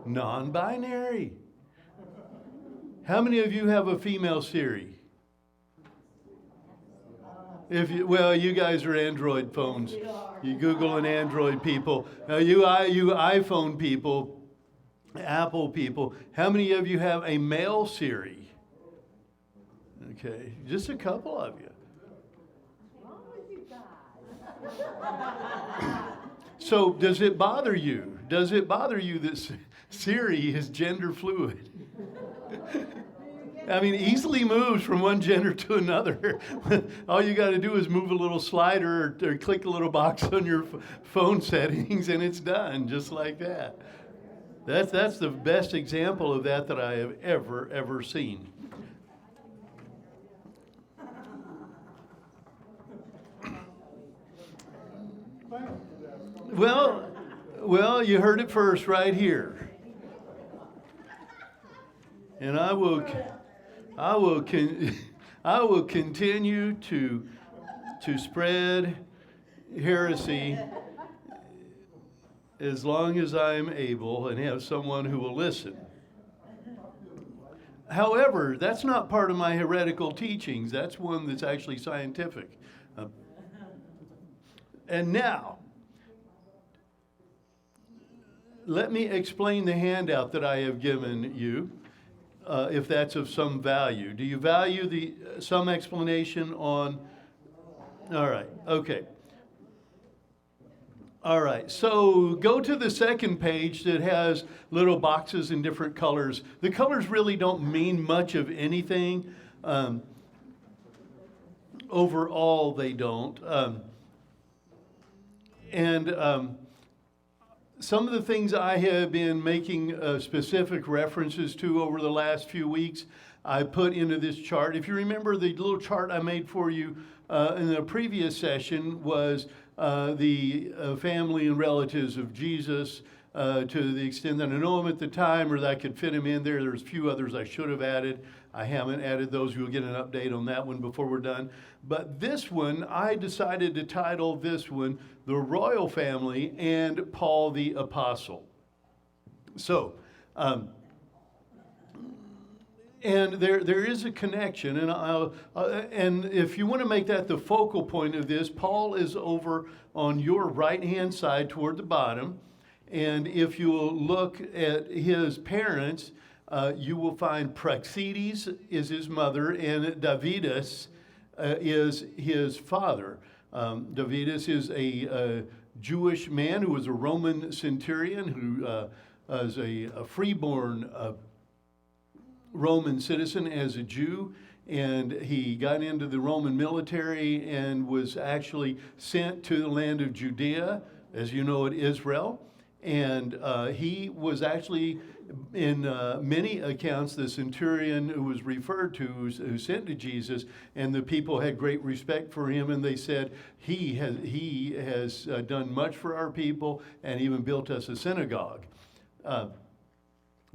Non-binary. How many of you have a female Siri? Well, you guys are Android phones. You Google and Android people. You iPhone people, Apple people. How many of you have a male Siri? Okay, just a couple of you. So does it bother you? Does it bother you that Siri is gender fluid? I mean, easily moves from one gender to another. All you got to do is move a little slider or click a little box on your phone settings and it's done, just like that. That's the best example of that I have ever seen. Well, you heard it first right here. And I will continue to spread heresy as long as I am able and have someone who will listen. However, that's not part of my heretical teachings. That's one that's actually scientific. And now, let me explain the handout that I have given you, if that's of some value. Do you value some explanation on? All right, okay. All right, so go to the second page that has little boxes in different colors. The colors really don't mean much of anything. Overall, they don't. Some of the things I have been making specific references to over the last few weeks, I put into this chart. If you remember, the little chart I made for you in the previous session was the family and relatives of Jesus to the extent that I know him at the time, or that I could fit him in there. There's a few others I should have added. I haven't added those. You'll get an update on that one before we're done. But this one, I decided to title this one, The Royal Family and Paul the Apostle. So, and there is a connection, and if you want to make that the focal point of this, Paul is over on your right-hand side toward the bottom, and if you will look at his parents, you will find Praxedes is his mother, and Davidus is his father. Davidus is a Jewish man who was a Roman centurion, who was a freeborn Roman citizen as a Jew, and he got into the Roman military and was actually sent to the land of Judea, as you know, at Israel. And he was actually, in many accounts, the centurion who was referred to, who sent to Jesus, and the people had great respect for him, and they said, he has done much for our people and even built us a synagogue.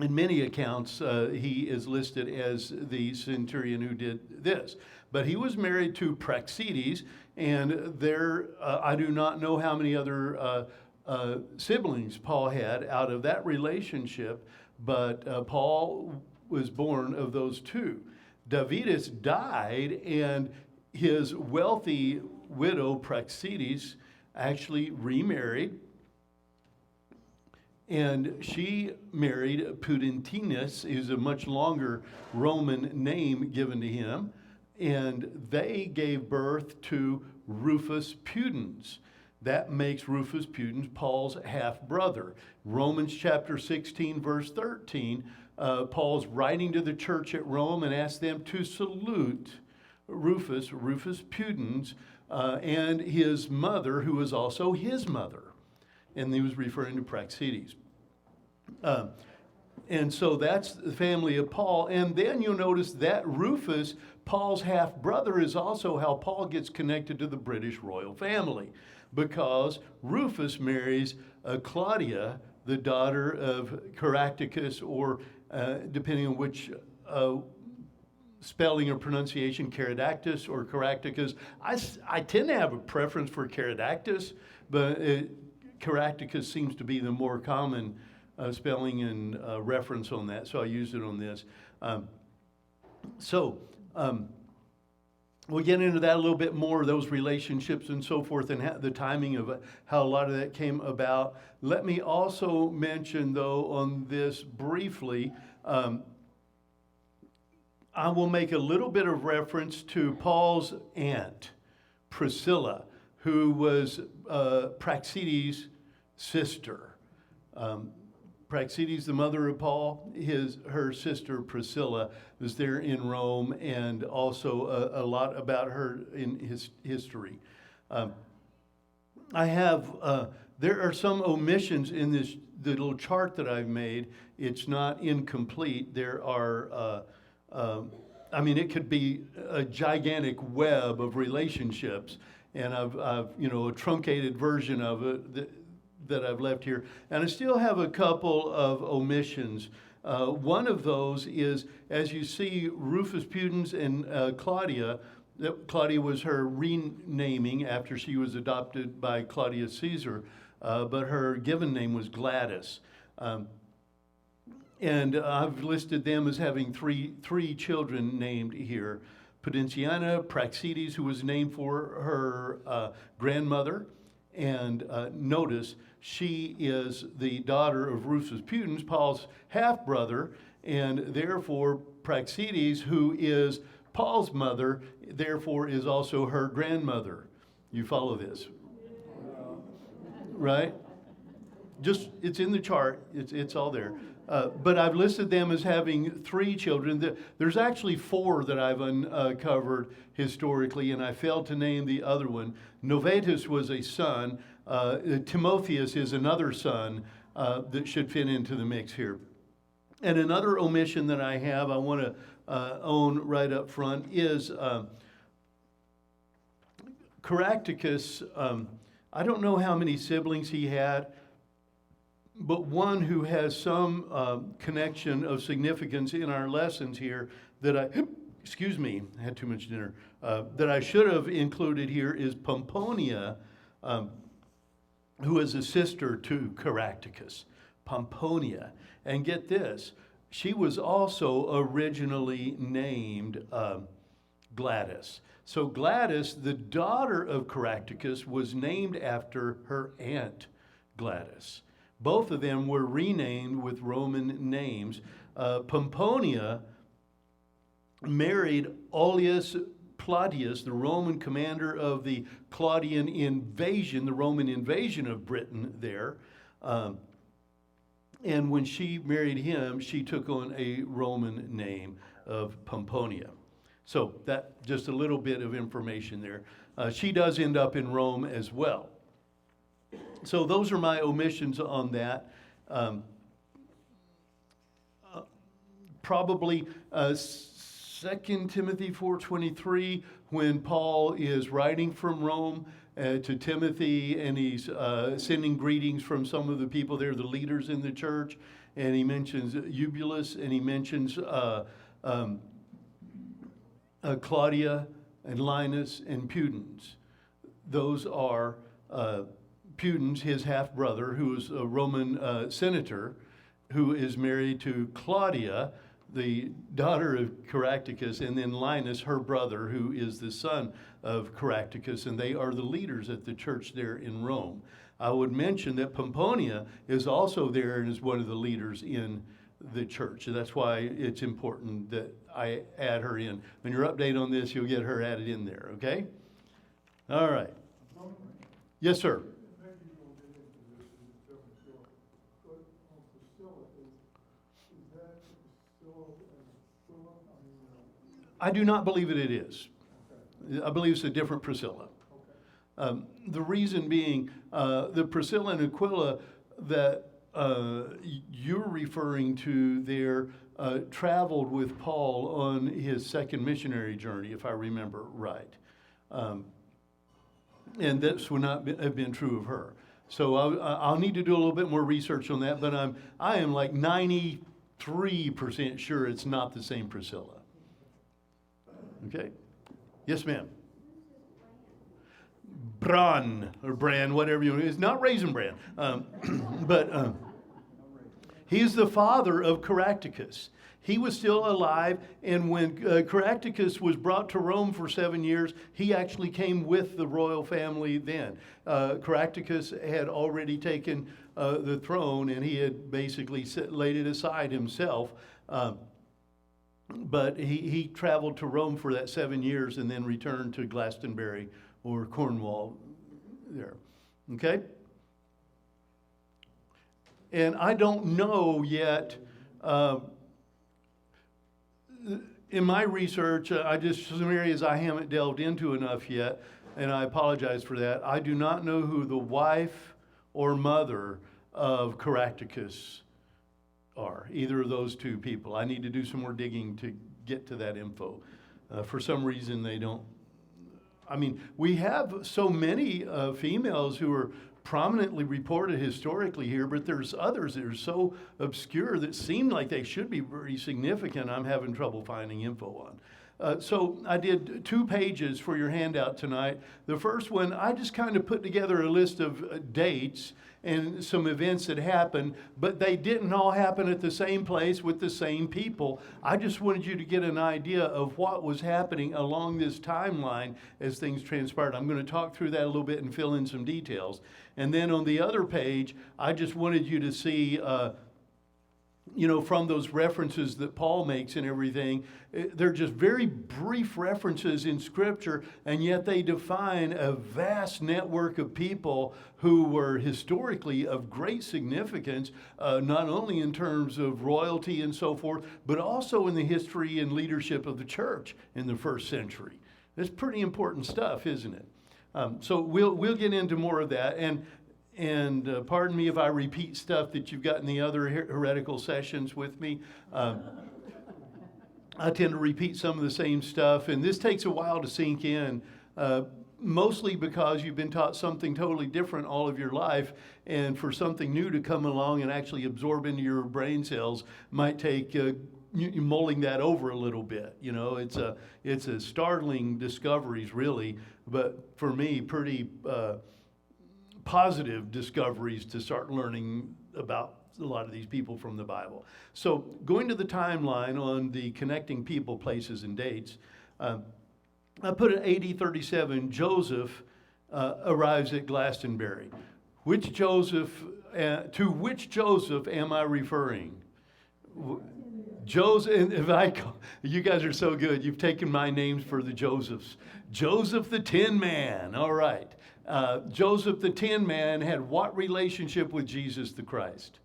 In many accounts, he is listed as the centurion who did this. But he was married to Praxedes, and I do not know how many other siblings Paul had out of that relationship, but Paul was born of those two. Davidus died, and his wealthy widow, Praxedes, actually remarried, and she married Pudentinus, who's a much longer Roman name given to him, and they gave birth to Rufus Pudens. That makes Rufus Pudens Paul's half-brother. Romans chapter 16, verse 13, Paul's writing to the church at Rome and asks them to salute Rufus Pudens, and his mother, who was also his mother. And he was referring to Praxedes. And so that's the family of Paul. And then you'll notice that Rufus, Paul's half-brother, is also how Paul gets connected to the British royal family, because Rufus marries Claudia, the daughter of Caractacus, or depending on which spelling or pronunciation, Caradactus or Caractacus. I tend to have a preference for Caradactus, but Caractacus seems to be the more common spelling and reference on that, so I used it on this. We'll get into that a little bit more, those relationships and so forth, and the timing of how a lot of that came about. Let me also mention, though, on this briefly, I will make a little bit of reference to Paul's aunt, Priscilla, who was Praxedes' sister. Praxedes, the mother of Paul, her sister Priscilla was there in Rome, and also a lot about her in his history. There are some omissions in the little chart that I've made. It's not incomplete. There are, it could be a gigantic web of relationships, and I've a truncated version of it that I've left here. And I still have a couple of omissions. One of those is, as you see, Rufus Pudens and Claudia. Claudia was her renaming after she was adopted by Claudius Caesar, but her given name was Gladys. And I've listed them as having three children named here. Pudenciana, Praxedes, who was named for her grandmother. And notice, she is the daughter of Rufus Pudens, Paul's half-brother, and therefore Praxedes, who is Paul's mother, therefore is also her grandmother. You follow this? Right? It's in the chart. It's all there. But I've listed them as having three children. There's actually four that I've uncovered historically, and I failed to name the other one. Novatus was a son. Timotheus is another son that should fit into the mix here. And another omission that I have, I want to own right up front, is Caractacus. I don't know how many siblings he had, but one who has some connection of significance in our lessons here that I had too much dinner, that I should have included here is Pomponia, who is a sister to Caractacus. Pomponia. And get this, she was also originally named Gladys. So Gladys, the daughter of Caractacus, was named after her aunt Gladys. Both of them were renamed with Roman names. Pomponia married Aulus Plautius, the Roman commander of the Claudian invasion, the Roman invasion of Britain there. And when she married him, she took on a Roman name of Pomponia. So that just a little bit of information there. She does end up in Rome as well. So those are my omissions on that. Probably 2 Timothy 4:23, when Paul is writing from Rome to Timothy, and he's sending greetings from some of the people there, the leaders in the church, and he mentions Eubulus, and he mentions Claudia and Linus and Pudens. Those are Pudens, his half-brother, who is a Roman senator, who is married to Claudia, the daughter of Caractacus, and then Linus, her brother, who is the son of Caractacus, and they are the leaders at the church there in Rome. I would mention that Pomponia is also there and is one of the leaders in the church. So that's why it's important that I add her in. When you're updated on this, you'll get her added in there, okay? All right. Yes, sir. I do not believe that it is. I believe it's a different Priscilla. The reason being, the Priscilla and Aquila that you're referring to there traveled with Paul on his second missionary journey, if I remember right. And this would not have been true of her. So I'll need to do a little bit more research on that, but I am like 93% sure it's not the same Priscilla. Okay? Yes, ma'am. Bran, or bran, whatever you want. It's not raisin bran. But He's the father of Caractacus. He was still alive, and when Caractacus was brought to Rome for 7 years, he actually came with the royal family then. Caractacus had already taken the throne, and he had basically laid it aside himself. But he traveled to Rome for that 7 years and then returned to Glastonbury or Cornwall there. Okay? And I don't know yet, in my research, some areas I haven't delved into enough yet, and I apologize for that. I do not know who the wife or mother of Caractacus are, either of those two people. I need to do some more digging to get to that info. For some reason, they don't. I mean, we have so many females who are prominently reported historically here, but there's others that are so obscure that seem like they should be very significant. I'm having trouble finding info on. So I did 2 pages for your handout tonight. The first one, I just kind of put together a list of dates and some events that happened, but they didn't all happen at the same place with the same people. I just wanted you to get an idea of what was happening along this timeline as things transpired. I'm going to talk through that a little bit and fill in some details. And then on the other page, I just wanted you to see, from those references that Paul makes and everything, they're just very brief references in Scripture, and yet they define a vast network of people who were historically of great significance, not only in terms of royalty and so forth, but also in the history and leadership of the church in the first century. That's pretty important stuff, isn't it? So we'll get into more of that, and pardon me if I repeat stuff that you've got in the other heretical sessions with me. I tend to repeat some of the same stuff, and this takes a while to sink in, mostly because you've been taught something totally different all of your life, and for something new to come along and actually absorb into your brain cells might take mulling that over a little bit. It's a startling discoveries, really, but for me, pretty positive discoveries to start learning about a lot of these people from the Bible. So going to the timeline on the connecting people, places, and dates, I put in AD 37, Joseph arrives at Glastonbury. To which Joseph am I referring? Joseph, you guys are so good. You've taken my names for the Josephs. Joseph the Tin Man. All right. Joseph the Tin Man had what relationship with Jesus the Christ?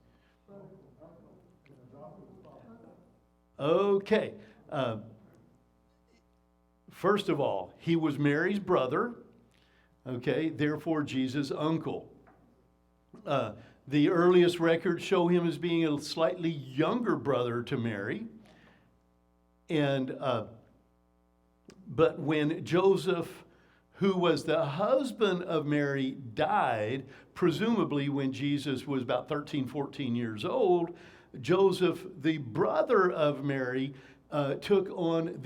Okay. First of all, he was Mary's brother. Okay, therefore Jesus' uncle. The earliest records show him as being a slightly younger brother to Mary. But when Joseph, who was the husband of Mary, died, presumably when Jesus was about 13, 14 years old, Joseph, the brother of Mary, took on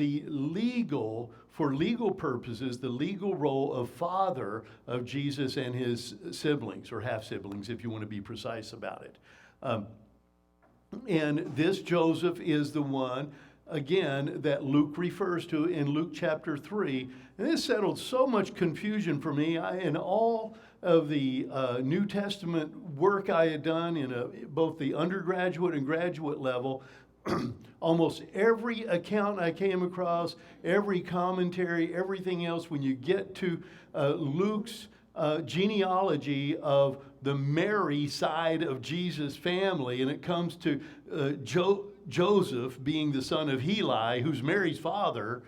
for legal purposes, the legal role of father of Jesus and his siblings, or half-siblings, if you want to be precise about it. And this Joseph is the one, again, that Luke refers to in Luke chapter 3. And this settled so much confusion for me. In all of the New Testament work I had done in both the undergraduate and graduate level, almost every account I came across, every commentary, everything else, when you get to Luke's genealogy of the Mary side of Jesus' family, and it comes to Joseph being the son of Heli, who's Mary's father,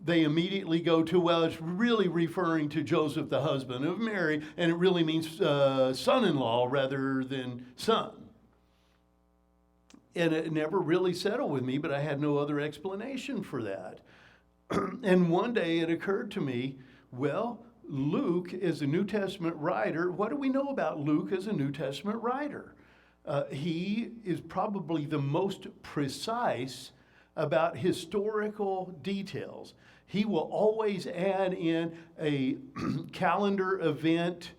they immediately go to, well, it's really referring to Joseph, the husband of Mary, and it really means son-in-law rather than son. And it never really settled with me, but I had no other explanation for that. And one day it occurred to me, well, Luke is a New Testament writer. What do we know about Luke as a New Testament writer? He is probably the most precise about historical details. He will always add in a calendar event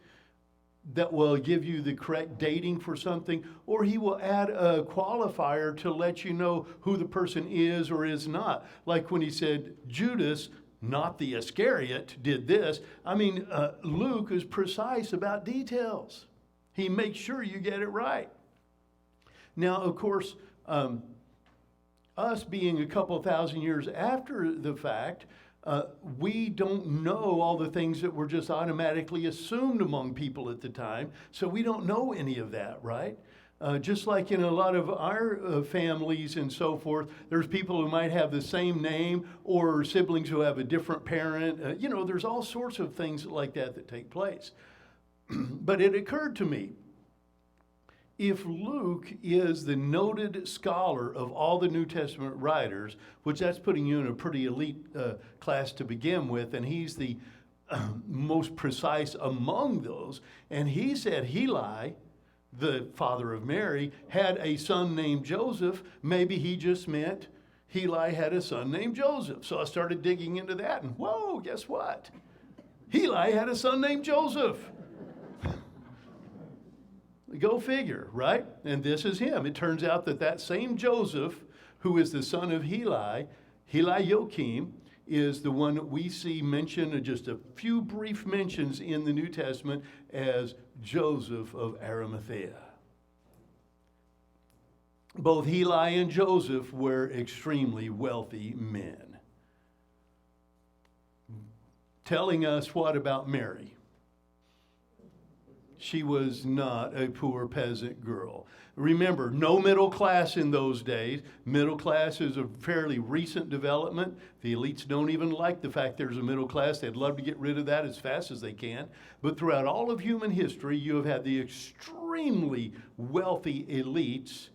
that will give you the correct dating for something, or he will add a qualifier to let you know who the person is or is not. Like when he said, Judas, not the Iscariot, did this. I mean, Luke is precise about details. He makes sure you get it right. Now, of course, us being a couple thousand years after the fact, we don't know all the things that were just automatically assumed among people at the time, so we don't know any of that, right? Just like in a lot of our families and so forth, there's people who might have the same name or siblings who have a different parent. There's all sorts of things like that take place. But it occurred to me, if Luke is the noted scholar of all the New Testament writers, which that's putting you in a pretty elite class to begin with, and he's the most precise among those, and he said Heli, the father of Mary, had a son named Joseph, maybe he just meant Heli had a son named Joseph. So I started digging into that, and whoa, guess what? Heli had a son named Joseph. Go figure, right? And this is him. It turns out that same Joseph, who is the son of Heli, Joachim, is the one that we see mentioned, just a few brief mentions in the New Testament, as Joseph of Arimathea. Both Heli and Joseph were extremely wealthy men. Telling us what about Mary? She was not a poor peasant girl. Remember, no middle class in those days. Middle class is a fairly recent development. The elites don't even like the fact there's a middle class. They'd love to get rid of that as fast as they can. But throughout all of human history, you have had the extremely wealthy elites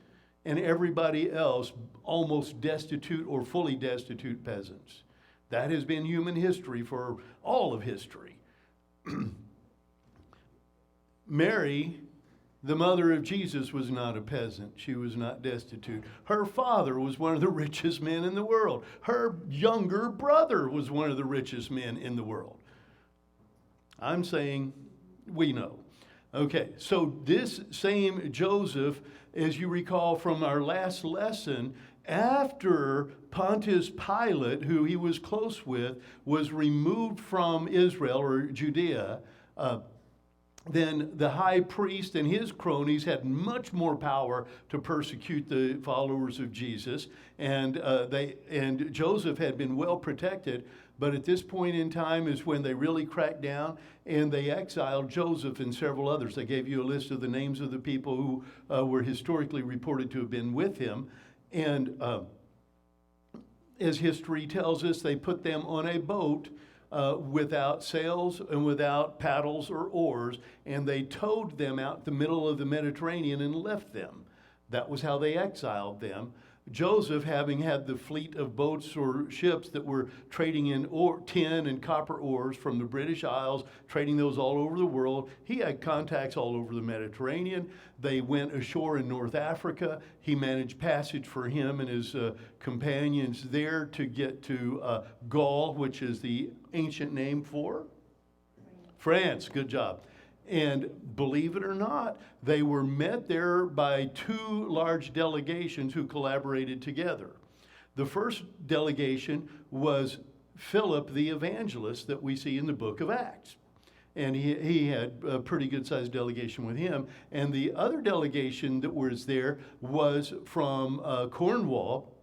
and everybody else almost destitute or fully destitute peasants. That has been human history for all of history. Mary, the mother of Jesus, was not a peasant. She was not destitute. Her father was one of the richest men in the world. Her younger brother was one of the richest men in the world. I'm saying we know. Okay, so this same Joseph, as you recall from our last lesson, after Pontius Pilate, who he was close with, was removed from Israel or Judea, then the high priest and his cronies had much more power to persecute the followers of Jesus, and Joseph had been well protected. But at this point in time is when they really cracked down, and they exiled Joseph and several others. They gave you a list of the names of the people who were historically reported to have been with him, and as history tells us, they put them on a boat without sails and without paddles or oars, and they towed them out the middle of the Mediterranean and left them. That was how they exiled them. Joseph, having had the fleet of boats or ships that were trading in tin and copper ores from the British Isles, trading those all over the world, he had contacts all over the Mediterranean. They went ashore in North Africa. He managed passage for him and his companions there to get to Gaul, which is the ancient name for France. Good job. And believe it or not, they were met there by two large delegations who collaborated together. The first delegation was Philip the evangelist that we see in the book of Acts. And he had a pretty good-sized delegation with him. And the other delegation that was there was from Cornwall,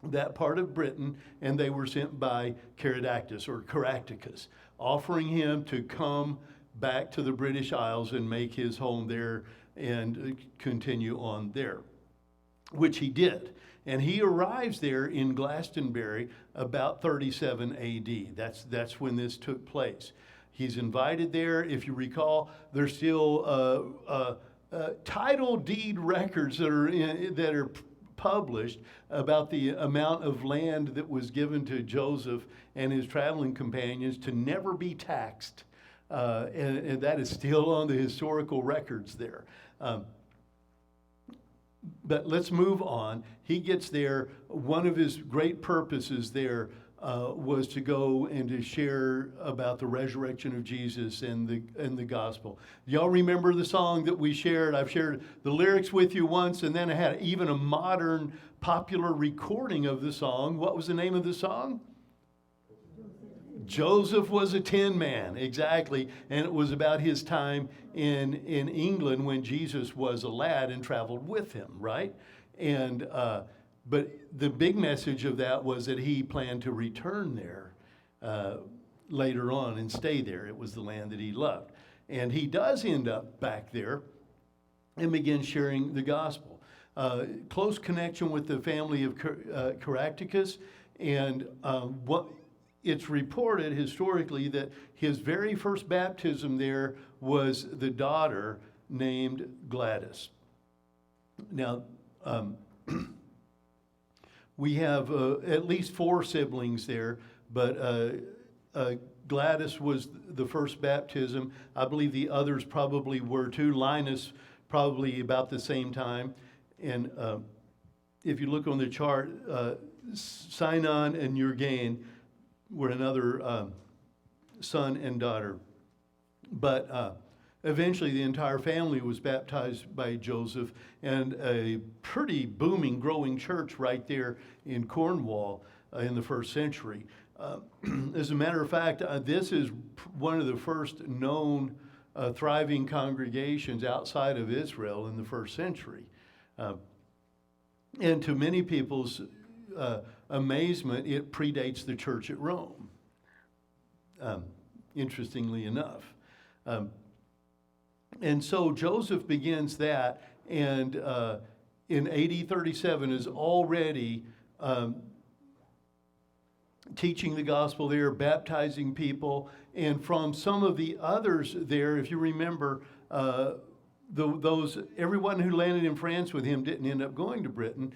that part of Britain, and they were sent by Caractacus, offering him to come back to the British Isles and make his home there and continue on there, which he did. And he arrives there in Glastonbury about 37 AD. That's when this took place. He's invited there. If you recall, there's still title deed records that are published about the amount of land that was given to Joseph and his traveling companions to never be taxed. And that is still on the historical records there. But let's move on. He gets there. One of his great purposes there was to go and to share about the resurrection of Jesus and the gospel. Y'all remember the song that we shared? I've shared the lyrics with you once, and then I had even a modern popular recording of the song. What was the name of the song? Joseph was a tin man, exactly, and it was about his time in England when Jesus was a lad and traveled with him, right? And but the big message of that was that he planned to return there later on and stay there. It was the land that he loved. And he does end up back there and begins sharing the gospel. Close connection with the family of Caractacus. And what it's reported historically that his very first baptism there was the daughter named Gladys. Now, we have at least 4 siblings there, but Gladys was the first baptism. I believe the others probably were too. Linus probably about the same time. And if you look on the chart, Sinon and Jurgen were another son and daughter. But eventually the entire family was baptized by Joseph, and a pretty booming, growing church right there in Cornwall in the first century. As a matter of fact, this is one of the first known thriving congregations outside of Israel in the first century. And to many people's amazement, it predates the church at Rome, interestingly enough. And so Joseph begins that, and in AD 37 is already teaching the gospel there, baptizing people. And from some of the others there, if you remember, everyone who landed in France with him didn't end up going to Britain.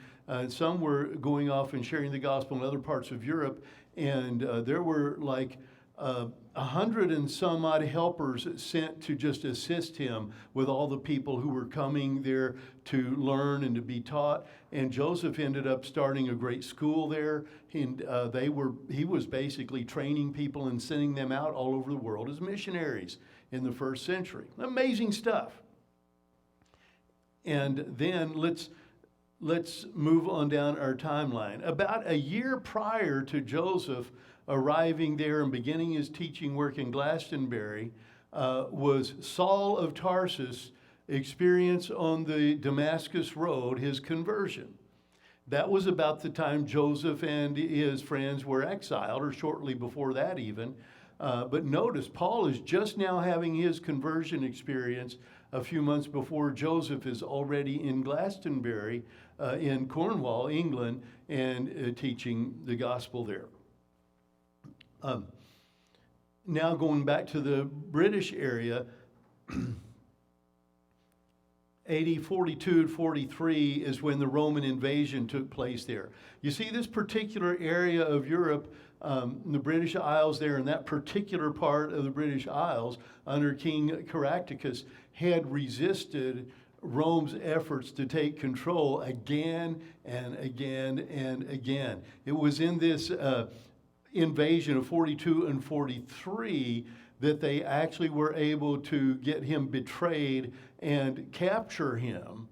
Some were going off and sharing the gospel in other parts of Europe. And there were like 100 and some odd helpers sent to just assist him with all the people who were coming there to learn and to be taught. And Joseph ended up starting a great school there. And he was basically training people and sending them out all over the world as missionaries in the first century. Amazing stuff. And then let's move on down our timeline. About a year prior to Joseph arriving there and beginning his teaching work in Glastonbury was Saul of Tarsus' experience on the Damascus Road, his conversion. That was about the time Joseph and his friends were exiled, or shortly before that even. But notice, Paul is just now having his conversion experience a few months before Joseph is already in Glastonbury in Cornwall, England, and teaching the gospel there. Now going back to the British area, AD 42 to 43 is when the Roman invasion took place there. You see, this particular area of Europe, the British Isles there, and that particular part of the British Isles under King Caractacus had resisted Rome's efforts to take control again and again and again. It was in this invasion of 42 and 43 that they actually were able to get him betrayed and capture him.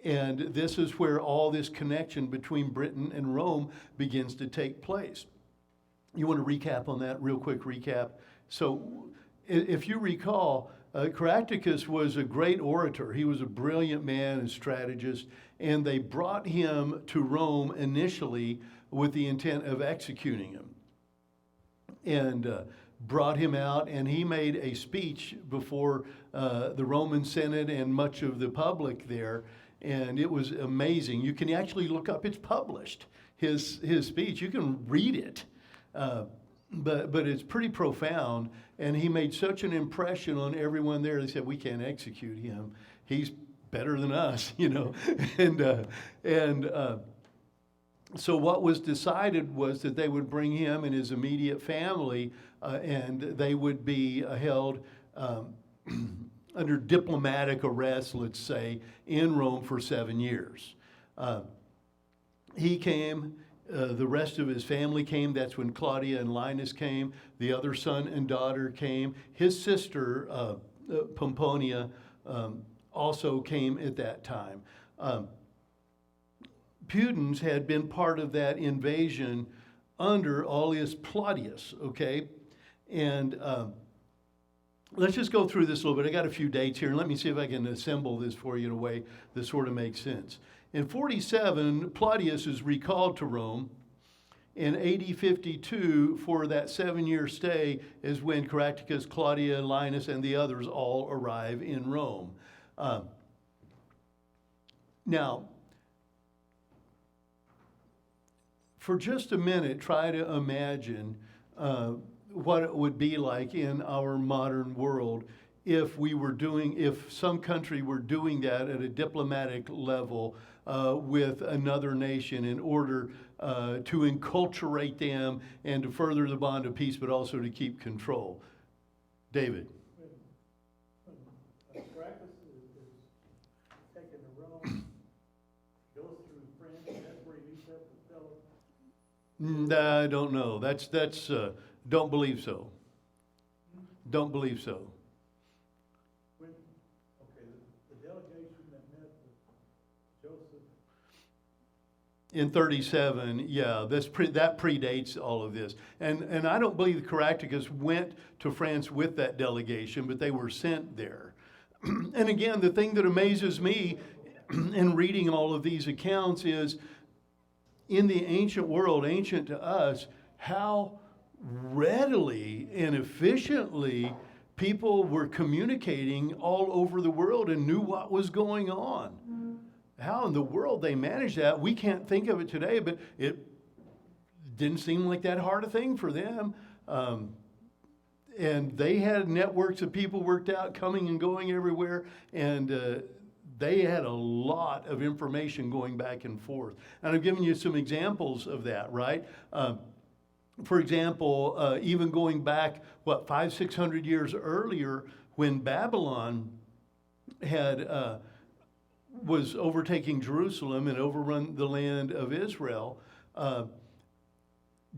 And this is where all this connection between Britain and Rome begins to take place. You want to recap on that, real quick recap? So if you recall, Caractacus was a great orator. He was a brilliant man and strategist, and they brought him to Rome initially with the intent of executing him. And brought him out, and he made a speech before the Roman Senate and much of the public there, and it was amazing. You can actually look up, it's published, his speech. You can read it, but it's pretty profound, and he made such an impression on everyone there. They said, we can't execute him. He's better than us, you know. So what was decided was that they would bring him and his immediate family, and they would be held under diplomatic arrest, let's say, in Rome for 7 years. He came The rest of his family came. That's when Claudia and Linus came. The other son and daughter came. His sister, Pomponia, also came at that time. Pudens had been part of that invasion under Aulus Claudius, okay? And let's just go through this a little bit. I got a few dates here, and let me see if I can assemble this for you in a way that sort of makes sense. In 47, Claudius is recalled to Rome. In AD 52, for that 7-year stay, is when Caractacus, Claudia, Linus, and the others all arrive in Rome. Now, for just a minute, try to imagine what it would be like in our modern world if some country were doing that at a diplomatic level with another nation in order to enculturate them and to further the bond of peace, but also to keep control. David. When Gracchus is taken to Rome, goes through France, that's where he meets up with Philip. I don't know. That's don't believe so. Don't believe so. The delegation that met with Joseph. In 37, yeah, that predates all of this. And I don't believe Caractacus went to France with that delegation, but they were sent there. And again, the thing that amazes me in reading all of these accounts is, in the ancient world, ancient to us, how readily and efficiently people were communicating all over the world and knew what was going on. How in the world they managed that, we can't think of it today, but it didn't seem like that hard a thing for them. And they had networks of people worked out, coming and going everywhere, and they had a lot of information going back and forth. And I've given you some examples of that, right? For example, even going back, 500-600 years earlier, when Babylon was overtaking Jerusalem and overrun the land of Israel,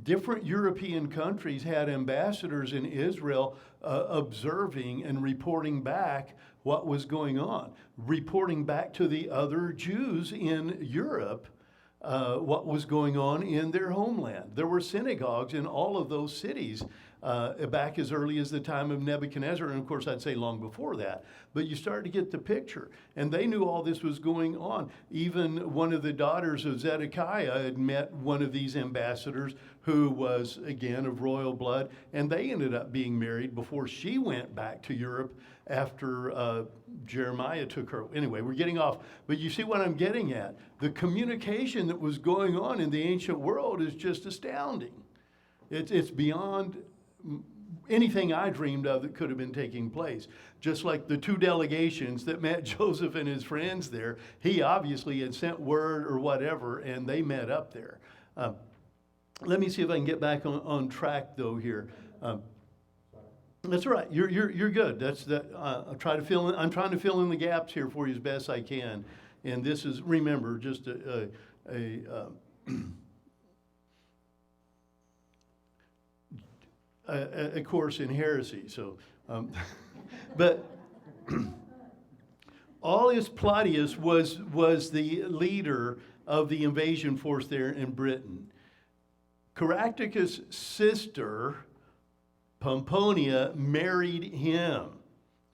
different European countries had ambassadors in Israel observing and reporting back what was going on, reporting back to the other Jews in Europe what was going on in their homeland. There were synagogues in all of those cities back as early as the time of Nebuchadnezzar, and of course I'd say long before that. But you start to get the picture. And they knew all this was going on. Even one of the daughters of Zedekiah had met one of these ambassadors who was, again, of royal blood, and they ended up being married before she went back to Europe after Jeremiah took her. Anyway, we're getting off, but you see what I'm getting at. The communication that was going on in the ancient world is just astounding. It's beyond anything I dreamed of that could have been taking place. Just like the two delegations that met Joseph and his friends there, he obviously had sent word or whatever, and they met up there. Let me see if I can get back on track though here. That's all right. You're good. I'm trying to fill in the gaps here for you as best I can. And this is, remember, just a course in heresy. So, but Aulus Claudius was the leader of the invasion force there in Britain. Caractacus' sister, Pomponia, married him,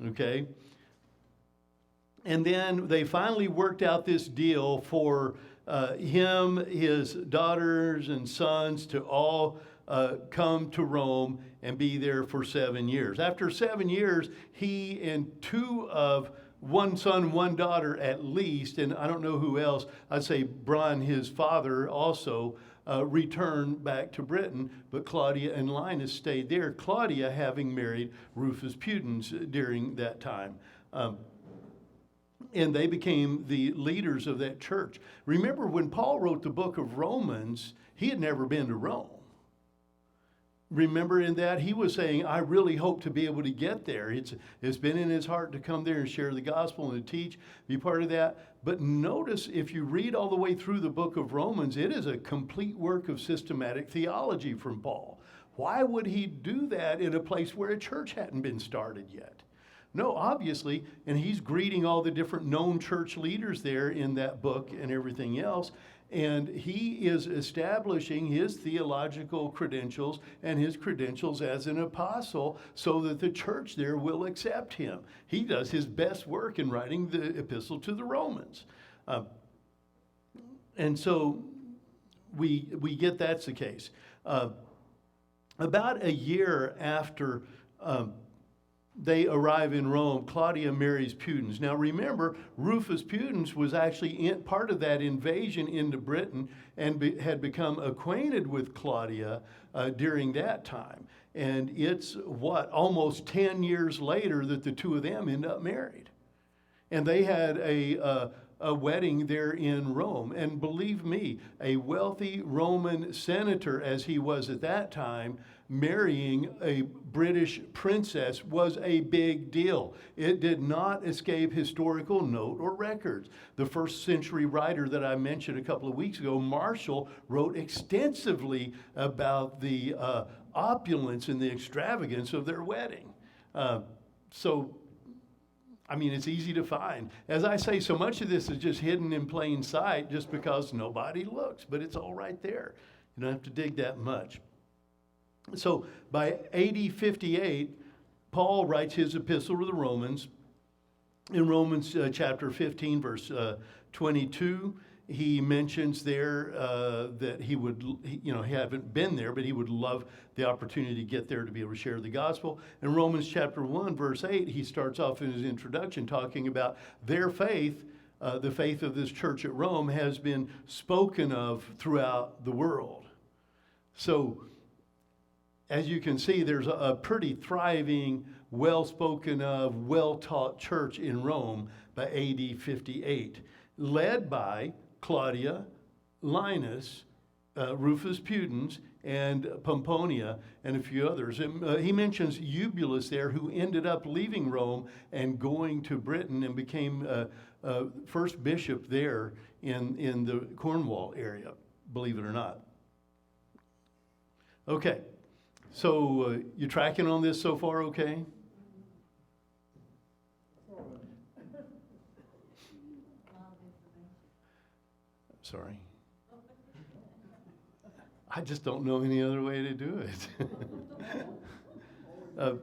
okay? And then they finally worked out this deal for him, his daughters and sons to all come to Rome and be there for 7 years. After 7 years, he and one son, one daughter at least, and I don't know who else, I'd say Bron, his father, also returned back to Britain, but Claudia and Linus stayed there, Claudia having married Rufus Pudens during that time. And they became the leaders of that church. Remember, when Paul wrote the book of Romans, he had never been to Rome. remember in that he was saying, I really hope to be able to get there. It's been in his heart to come there and share the gospel and to teach, be part of that. But notice, if you read all the way through the book of Romans, it is a complete work of systematic theology from Paul. Why would he do that in a place where a church hadn't been started yet? No, obviously, and he's greeting all the different known church leaders there in that book and everything else. And he is establishing his theological credentials and his credentials as an apostle so that the church there will accept him. He does his best work in writing the epistle to the Romans. And so we get that's the case. About a year after they arrive in Rome, Claudia marries Pudens. Now remember, Rufus Pudens was actually part of that invasion into Britain and had become acquainted with Claudia during that time. And it's almost 10 years later that the two of them end up married. And they had a wedding there in Rome. And believe me, a wealthy Roman senator, as he was at that time, marrying a British princess was a big deal. It did not escape historical note or records. The first century writer that I mentioned a couple of weeks ago, Marshall, wrote extensively about the opulence and the extravagance of their wedding. It's easy to find. As I say, so much of this is just hidden in plain sight just because nobody looks, but it's all right there. You don't have to dig that much. So by AD 58, Paul writes his epistle to the Romans. In Romans chapter 15, verse 22, he mentions there that he would, he haven't been there, but he would love the opportunity to get there to be able to share the gospel. In Romans chapter 1, verse 8, he starts off in his introduction talking about their faith. The faith of this church at Rome has been spoken of throughout the world. So, as you can see, there's a pretty thriving, well-spoken of, well-taught church in Rome by AD 58, led by Claudia, Linus, Rufus Pudens, and Pomponia, and a few others. He mentions Eubulus there, who ended up leaving Rome and going to Britain and became first bishop there in the Cornwall area, believe it or not. Okay. So you tracking on this so far, okay? Sorry. I just don't know any other way to do it.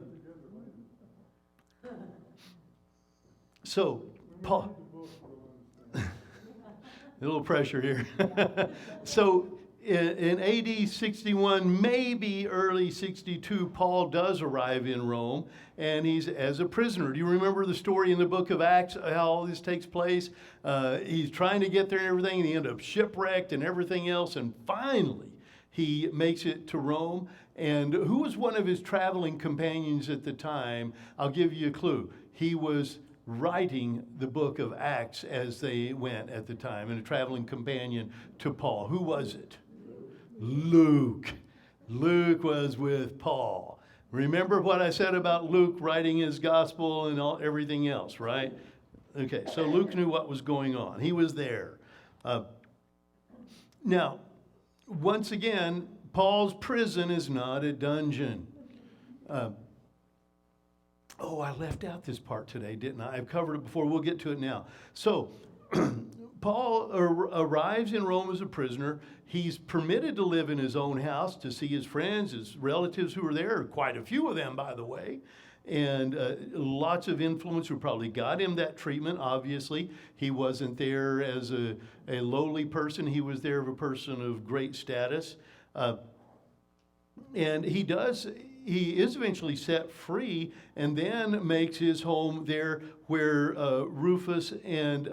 So, Paul, a little pressure here. So, in AD 61, maybe early 62, Paul does arrive in Rome, and he's as a prisoner. Do you remember the story in the book of Acts, how all this takes place? He's trying to get there and everything, and he ends up shipwrecked and everything else, and finally he makes it to Rome. And who was one of his traveling companions at the time? I'll give you a clue. He was writing the book of Acts as they went at the time, and a traveling companion to Paul. Who was it? Luke. Luke was with Paul. Remember what I said about Luke writing his gospel and everything else, right? Okay, so Luke knew what was going on. He was there. Now, once again, Paul's prison is not a dungeon. I left out this part today, didn't I? I've covered it before. We'll get to it now. So, Paul arrives in Rome as a prisoner. He's permitted to live in his own house, to see his friends, his relatives who are there, quite a few of them, by the way, and lots of influence who probably got him that treatment, obviously. He wasn't there as a lowly person. He was there as a person of great status. And he is eventually set free and then makes his home there where Rufus and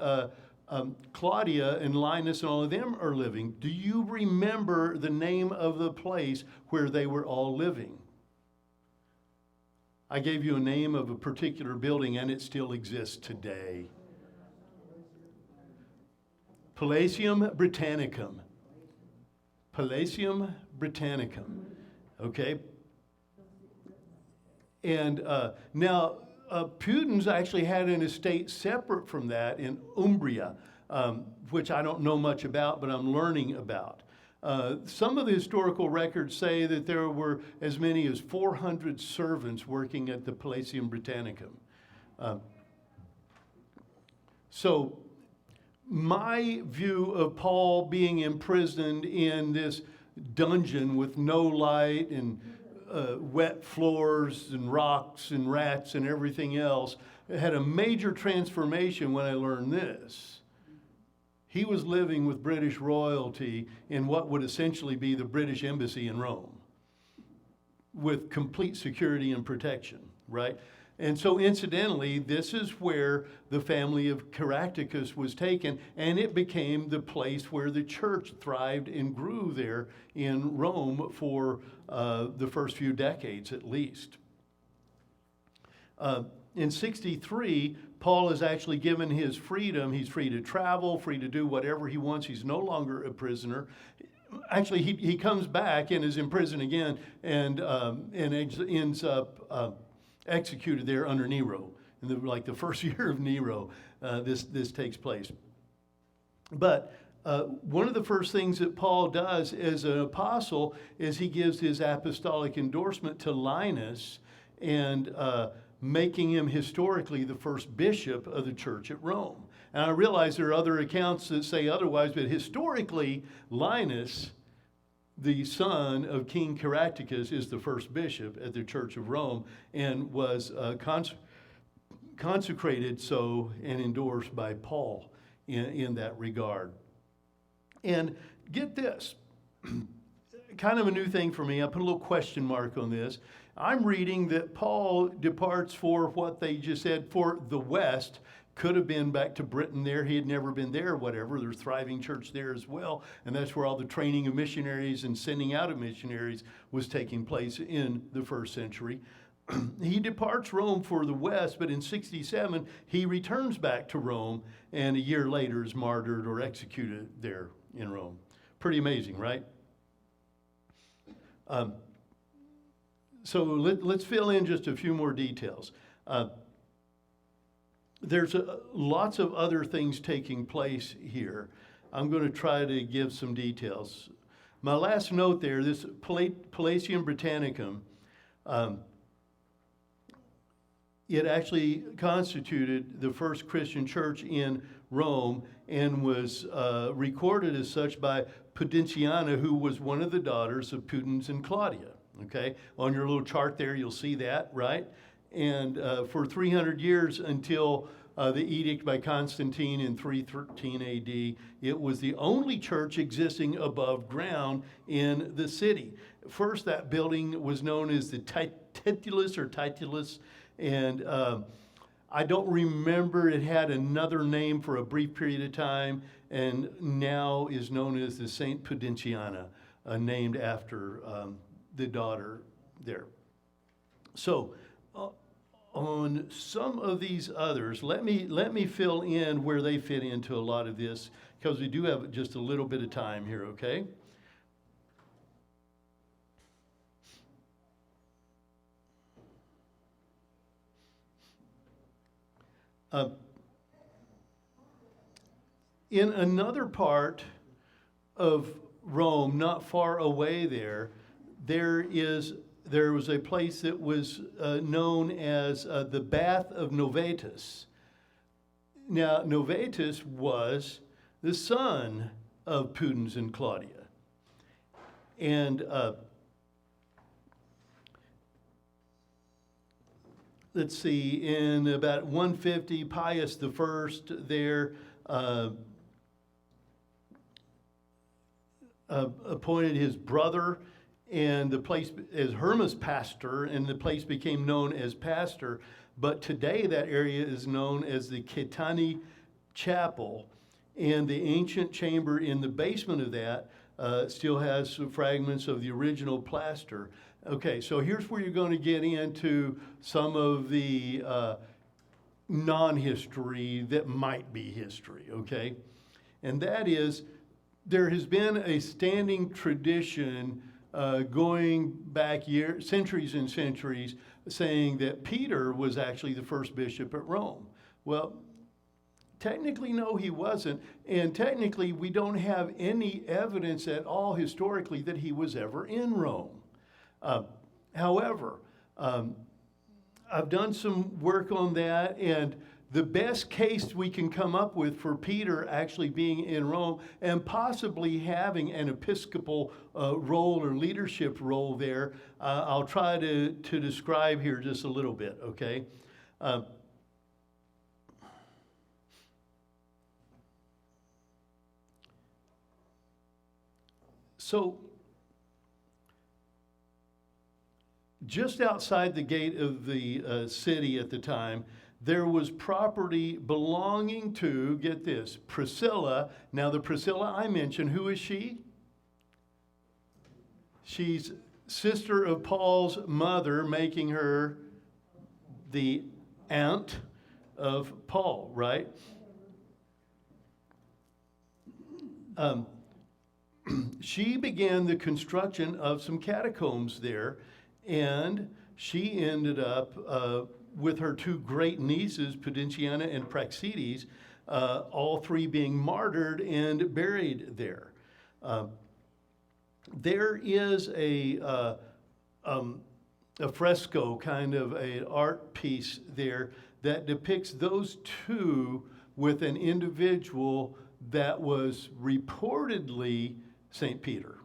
Claudia and Linus and all of them are living. Do you remember the name of the place where they were all living? I gave you a name of a particular building, and it still exists today. Palatium Britannicum. Palatium Britannicum. Okay, And now, Putin's actually had an estate separate from that in Umbria, which I don't know much about, but I'm learning about. Some of the historical records say that there were as many as 400 servants working at the Palatium Britannicum. So my view of Paul being imprisoned in this dungeon with no light and wet floors and rocks and rats and everything else had a major transformation when I learned this. He was living with British royalty in what would essentially be the British embassy in Rome with complete security and protection, right? And so incidentally, this is where the family of Caractacus was taken, and it became the place where the church thrived and grew there in Rome for the first few decades at least. In 63, Paul is actually given his freedom. He's free to travel, free to do whatever he wants. He's no longer a prisoner. Actually, he comes back and is in prison again and ends up executed there under Nero. In the first year of Nero, this takes place. But one of the first things that Paul does as an apostle is he gives his apostolic endorsement to Linus and making him historically the first bishop of the church at Rome. And I realize there are other accounts that say otherwise, but historically, Linus, the son of King Caractacus, is the first bishop at the Church of Rome and was consecrated so and endorsed by Paul in that regard. And get this, kind of a new thing for me. I put a little question mark on this. I'm reading that Paul departs for what they just said for the West. Could have been back to Britain there. He had never been there, whatever. There's thriving church there as well. And that's where all the training of missionaries and sending out of missionaries was taking place in the first century. He departs Rome for the West, but in 67, he returns back to Rome and a year later is martyred or executed there in Rome. Pretty amazing, right? So let's fill in just a few more details. There's lots of other things taking place here. I'm going to try to give some details. My last note there, this Palatium Britannicum, it actually constituted the first Christian church in Rome and was recorded as such by Pudentiana, who was one of the daughters of Pudens and Claudia. Okay, on your little chart there, you'll see that, right? And for 300 years until the edict by Constantine in 313 AD, it was the only church existing above ground in the city. First, that building was known as the Titulus, and I don't remember, it had another name for a brief period of time, and now is known as the Saint Pudentiana, named after the daughter there. So, on some of these others, let me fill in where they fit into a lot of this, because we do have just a little bit of time here, okay? In another part of Rome, not far away there was a place that was known as the Bath of Novatus. Now, Novatus was the son of Pudens and Claudia. And let's see, in about 150, Pius I there appointed his brother and the place as Hermas pastor, and the place became known as pastor. But today that area is known as the Caetani Chapel, and the ancient chamber in the basement of that still has some fragments of the original plaster. Okay, so here's where you're going to get into some of the non-history that might be history, okay? And that is, there has been a standing tradition going back centuries and centuries, saying that Peter was actually the first bishop at Rome. Well, technically, no, he wasn't. And technically, we don't have any evidence at all historically that he was ever in Rome. However, I've done some work on that, and the best case we can come up with for Peter actually being in Rome and possibly having an episcopal role or leadership role there, I'll try to describe here just a little bit, okay? So, just outside the gate of the city at the time, there was property belonging to, get this, Priscilla. Now, the Priscilla I mentioned, who is she? She's sister of Paul's mother, making her the aunt of Paul, right? She began the construction of some catacombs there, and she ended up with her two great nieces, Pudentiana and Praxedes, all three being martyred and buried there. There is a fresco, kind of an art piece there that depicts those two with an individual that was reportedly St. Peter.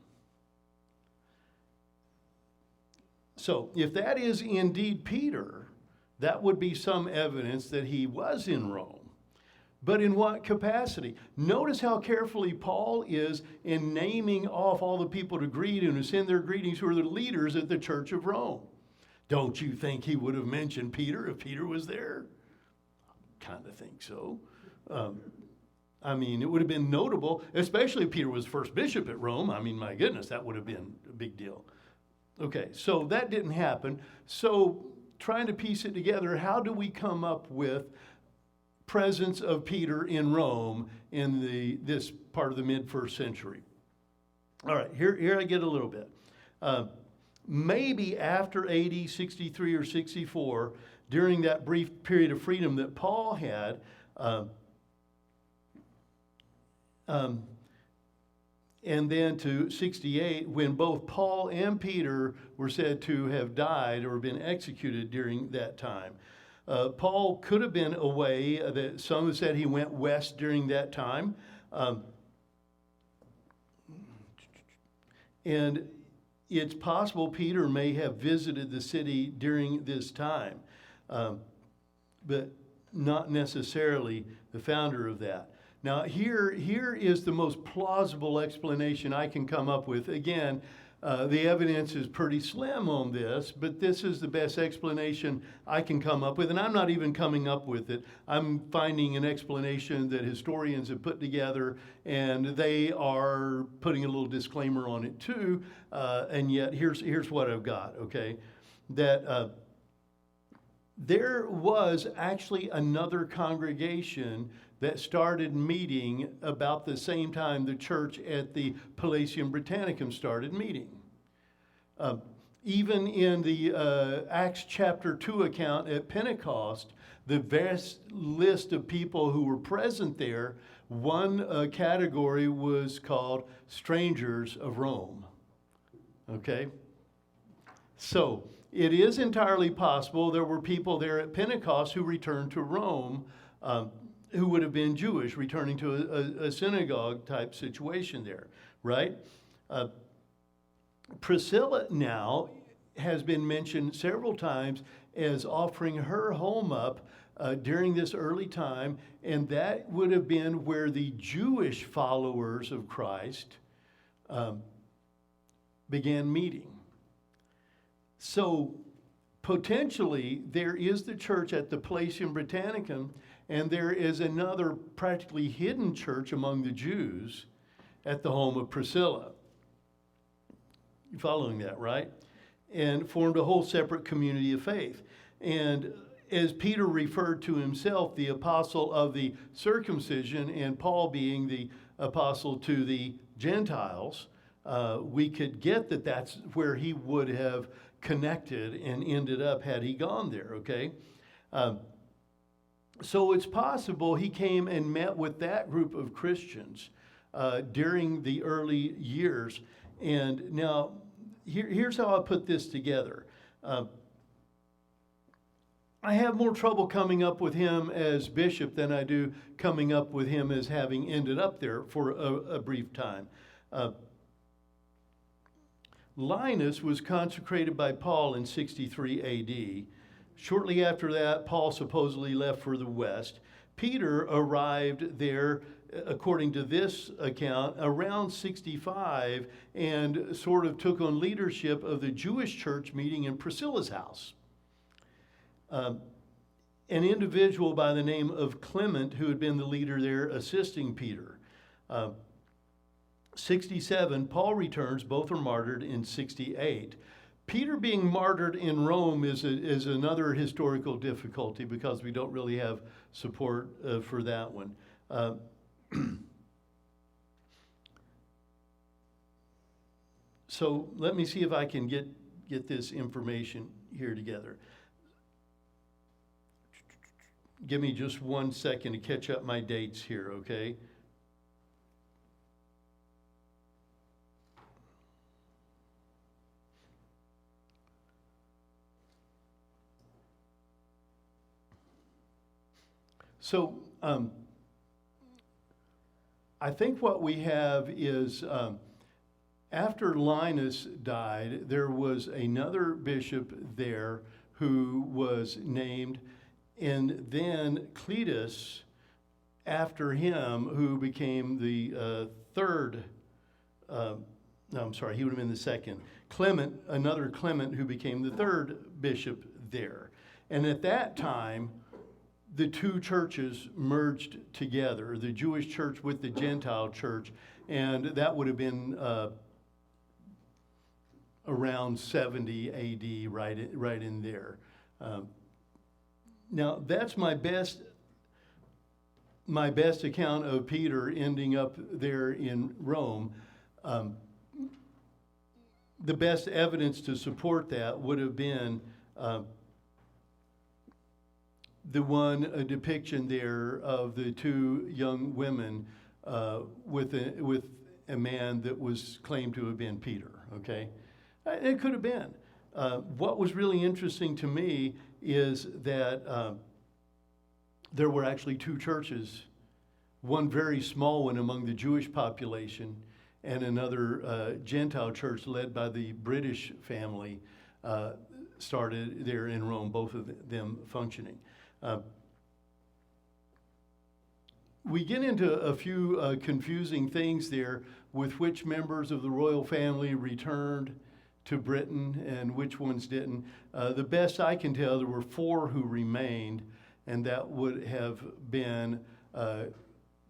So if that is indeed Peter, that would be some evidence that he was in Rome. But in what capacity? Notice how carefully Paul is in naming off all the people to greet and to send their greetings who are the leaders at the Church of Rome. Don't you think he would have mentioned Peter if Peter was there? Kind of think so. I mean, it would have been notable, especially if Peter was first bishop at Rome. I mean, my goodness, that would have been a big deal. Okay, so that didn't happen. So trying to piece it together, how do we come up with presence of Peter in Rome in this part of the mid-first century? All right, here I get a little bit. Maybe after AD 63 or 64, during that brief period of freedom that Paul had, and then to 68, when both Paul and Peter were said to have died or been executed during that time. Paul could have been away. Some have said he went west during that time. And it's possible Peter may have visited the city during this time, but not necessarily the founder of that. Now, here is the most plausible explanation I can come up with. Again, the evidence is pretty slim on this, but this is the best explanation I can come up with. And I'm not even coming up with it. I'm finding an explanation that historians have put together, and they are putting a little disclaimer on it too. And yet, here's what I've got, okay? That there was actually another congregation that started meeting about the same time the church at the Palatium Britannicum started meeting. Even in the Acts chapter 2 account at Pentecost, the vast list of people who were present there, one category was called strangers of Rome. Okay? So it is entirely possible there were people there at Pentecost who returned to Rome, who would have been Jewish, returning to a synagogue type situation there, right? Priscilla now has been mentioned several times as offering her home up during this early time, and that would have been where the Jewish followers of Christ began meeting. So potentially there is the church at the Palatium Britannicum, and there is another practically hidden church among the Jews at the home of Priscilla. You're following that, right? And formed a whole separate community of faith. And as Peter referred to himself, the apostle of the circumcision, and Paul being the apostle to the Gentiles, we could get that that's where he would have connected and ended up had he gone there, okay? So it's possible he came and met with that group of Christians during the early years. And now, here's how I put this together. I have more trouble coming up with him as bishop than I do coming up with him as having ended up there for a brief time. Linus was consecrated by Paul in 63 AD. Shortly after that, Paul supposedly left for the west. Peter arrived there, according to this account, around 65 and sort of took on leadership of the Jewish church meeting in Priscilla's house. An individual by the name of Clement, who had been the leader there, assisting Peter. 67, Paul returns. Both are martyred in 68. Peter being martyred in Rome is another historical difficulty because we don't really have support for that one. So let me see if I can get this information here together. Give me just 1 second to catch up my dates here, okay? So I think what we have is after Linus died, there was another bishop there who was named, and then Cletus after him, who became the third, no, I'm sorry, he would have been the second. Clement, another Clement who became the third bishop there. And at that time, the two churches merged together, the Jewish church with the Gentile church, and that would have been around 70 AD, right in there. Now, that's my best account of Peter ending up there in Rome. The best evidence to support that would have been a depiction there of the two young women with a man that was claimed to have been Peter, okay? It could have been. What was really interesting to me is that there were actually two churches, one very small one among the Jewish population, and another Gentile church led by the British family started there in Rome, both of them functioning. We get into a few confusing things there with which members of the royal family returned to Britain and which ones didn't. The best I can tell, there were 4 who remained, and that would have been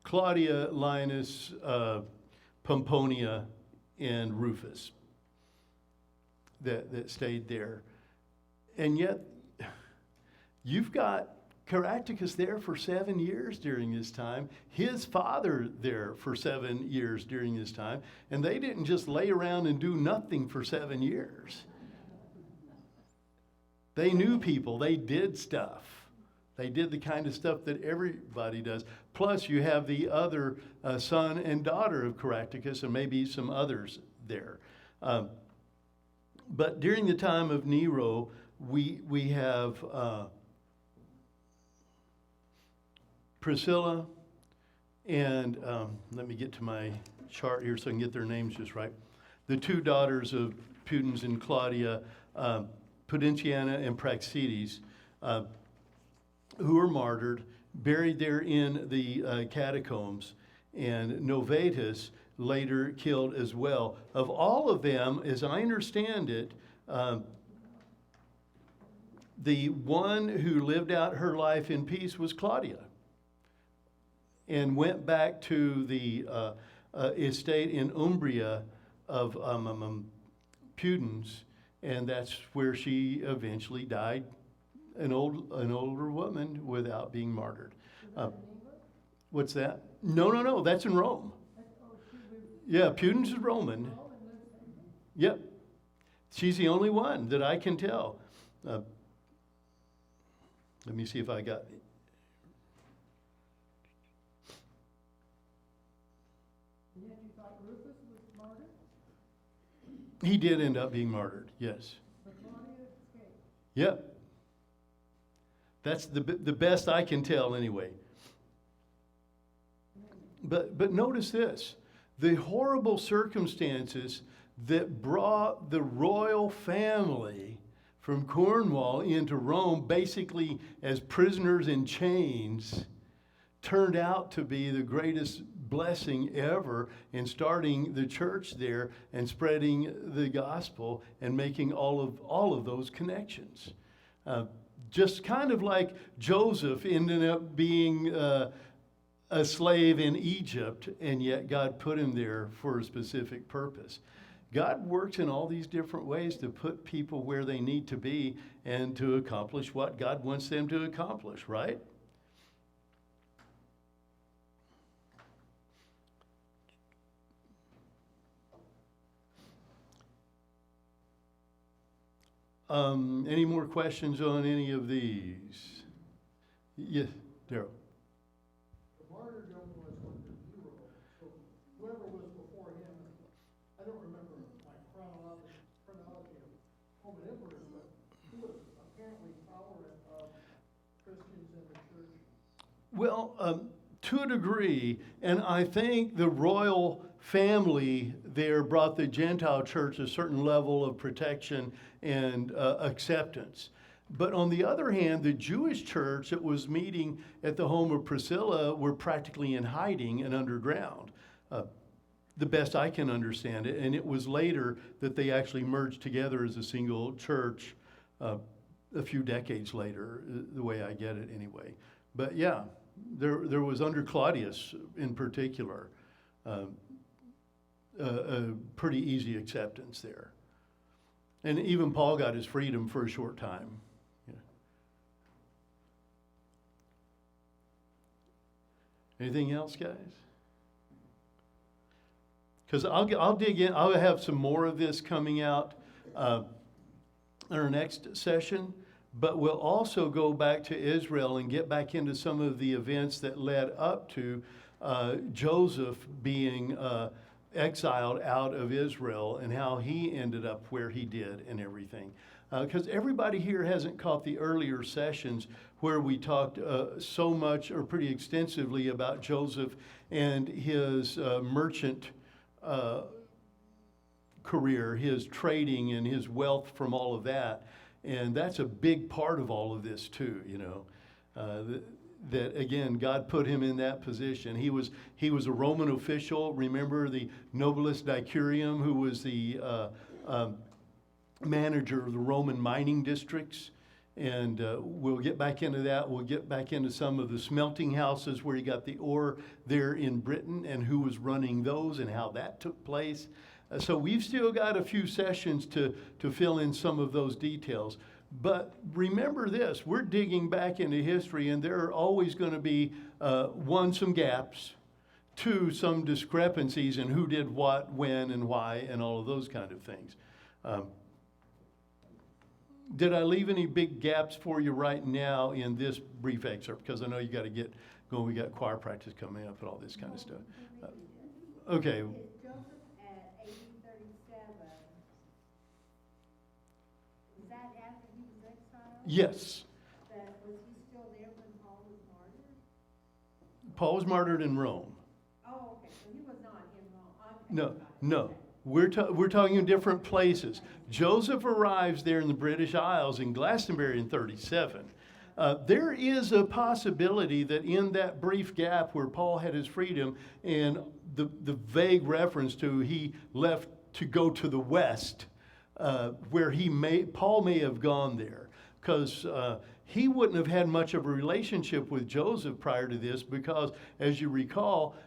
Claudia, Linus, Pomponia, and Rufus that stayed there. And yet, you've got Caractacus there for 7 years during this time, his father there for 7 years during this time, and they didn't just lay around and do nothing for 7 years. They knew people, they did stuff. They did the kind of stuff that everybody does. Plus, you have the other son and daughter of Caractacus, and maybe some others there. But during the time of Nero, we have Priscilla and, let me get to my chart here so I can get their names just right. The 2 daughters of Pudens and Claudia, Pudentiana and Praxedes, who were martyred, buried there in the catacombs, and Novatus later killed as well. Of all of them, as I understand it, the one who lived out her life in peace was Claudia, and went back to the estate in Umbria of Pudens, and that's where she eventually died, an older woman without being martyred. What's that? No, that's in Rome. Yeah, Pudens is Roman. Yep. She's the only one that I can tell. Let me see if I got. And yet you thought Rufus was martyred, He did end up being martyred, yes. but Claudia escaped. Yep. That's the best I can tell anyway. But notice this. The horrible circumstances that brought the royal family from Cornwall into Rome, basically as prisoners in chains, turned out to be the greatest blessing ever in starting the church there and spreading the gospel and making all of those connections. Just kind of like Joseph ended up being a slave in Egypt, and yet God put him there for a specific purpose. God works in all these different ways to put people where they need to be and to accomplish what God wants them to accomplish, right? Any more questions on any of these? Yes, Daryl. The martyrdom was under Nero, so whoever was before him, I don't remember my chronology of Roman emperors, but who was apparently tolerant of Christians in the church? Well, to a degree, and I think the royal family there brought the Gentile church a certain level of protection and acceptance. But on the other hand, the Jewish church that was meeting at the home of Priscilla were practically in hiding and underground, the best I can understand it. And it was later that they actually merged together as a single church a few decades later, the way I get it anyway. But yeah, there was under Claudius in particular, a pretty easy acceptance there. And even Paul got his freedom for a short time. Yeah. Anything else, guys? Because I'll dig in. I'll have some more of this coming out in our next session. But we'll also go back to Israel and get back into some of the events that led up to Joseph being exiled out of Israel and how he ended up where he did and everything. Because everybody here hasn't caught the earlier sessions where we talked so much or pretty extensively about Joseph and his merchant career, his trading and his wealth from all of that. And that's a big part of all of this too, you know. That again, God put him in that position. He was a Roman official. Remember the Nobilis Decurium, who was the manager of the Roman mining districts. And we'll get back into that. We'll get back into some of the smelting houses where you got the ore there in Britain and who was running those and how that took place. So we've still got a few sessions to fill in some of those details. But remember this, we're digging back into history, and there are always going to be, one, some gaps, two, some discrepancies in who did what, when, and why, and all of those kind of things. Did I leave any big gaps for you right now in this brief excerpt? Because I know you got to get going. We got choir practice coming up and all this kind of stuff. Okay. Yes. Was he still there when Paul was martyred? Paul was martyred in Rome. Oh, okay, so he was not in Rome. Okay. No. We're talking in different places. Joseph arrives there in the British Isles in Glastonbury in 37. There is a possibility that in that brief gap where Paul had his freedom and the vague reference to he left to go to the west, where Paul may have gone there. Because he wouldn't have had much of a relationship with Joseph prior to this because, as you recall,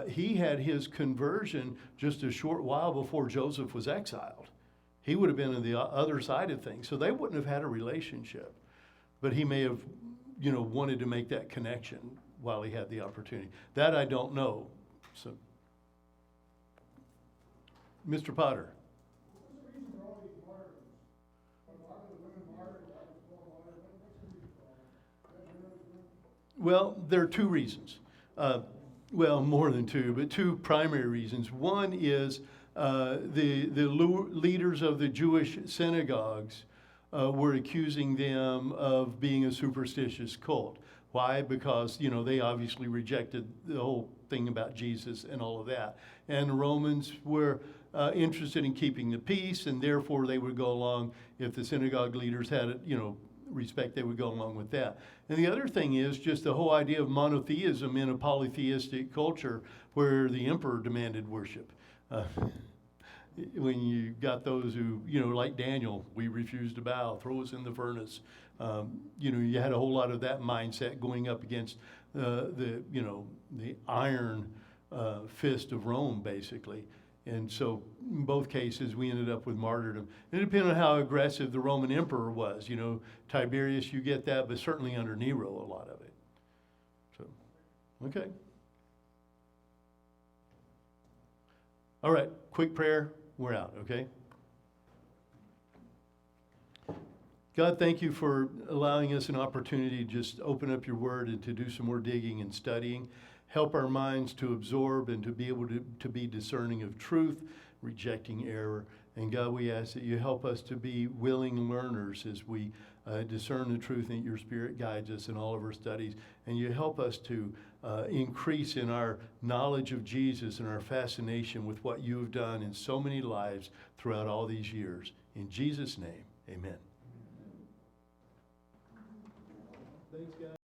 he had his conversion just a short while before Joseph was exiled. He would have been on the other side of things. So they wouldn't have had a relationship. But he may have, wanted to make that connection while he had the opportunity. That I don't know. So, Mr. Potter. Well, there are two reasons. Well, more than two, but two primary reasons. One is the leaders of the Jewish synagogues were accusing them of being a superstitious cult. Why? Because, you know, they obviously rejected the whole thing about Jesus and all of that. And the Romans were interested in keeping the peace, and therefore they would go along, if the synagogue leaders had, you know, respect, they would go along with that. And the other thing is just the whole idea of monotheism in a polytheistic culture where the emperor demanded worship. When you got those who, you know, like Daniel, we refuse to bow, throw us in the furnace. You know, you had a whole lot of that mindset going up against the iron fist of Rome, basically. And so in both cases, we ended up with martyrdom. And it depended on how aggressive the Roman emperor was. You know, Tiberius, you get that, but certainly under Nero, a lot of it. So, okay. All right, quick prayer. We're out, okay? God, thank you for allowing us an opportunity to just open up your word and to do some more digging and studying. Help our minds to absorb and to be able to be discerning of truth, rejecting error. And God, we ask that you help us to be willing learners as we discern the truth and your Spirit guides us in all of our studies. And you help us to increase in our knowledge of Jesus and our fascination with what you have done in so many lives throughout all these years. In Jesus' name, amen. Thanks, guys.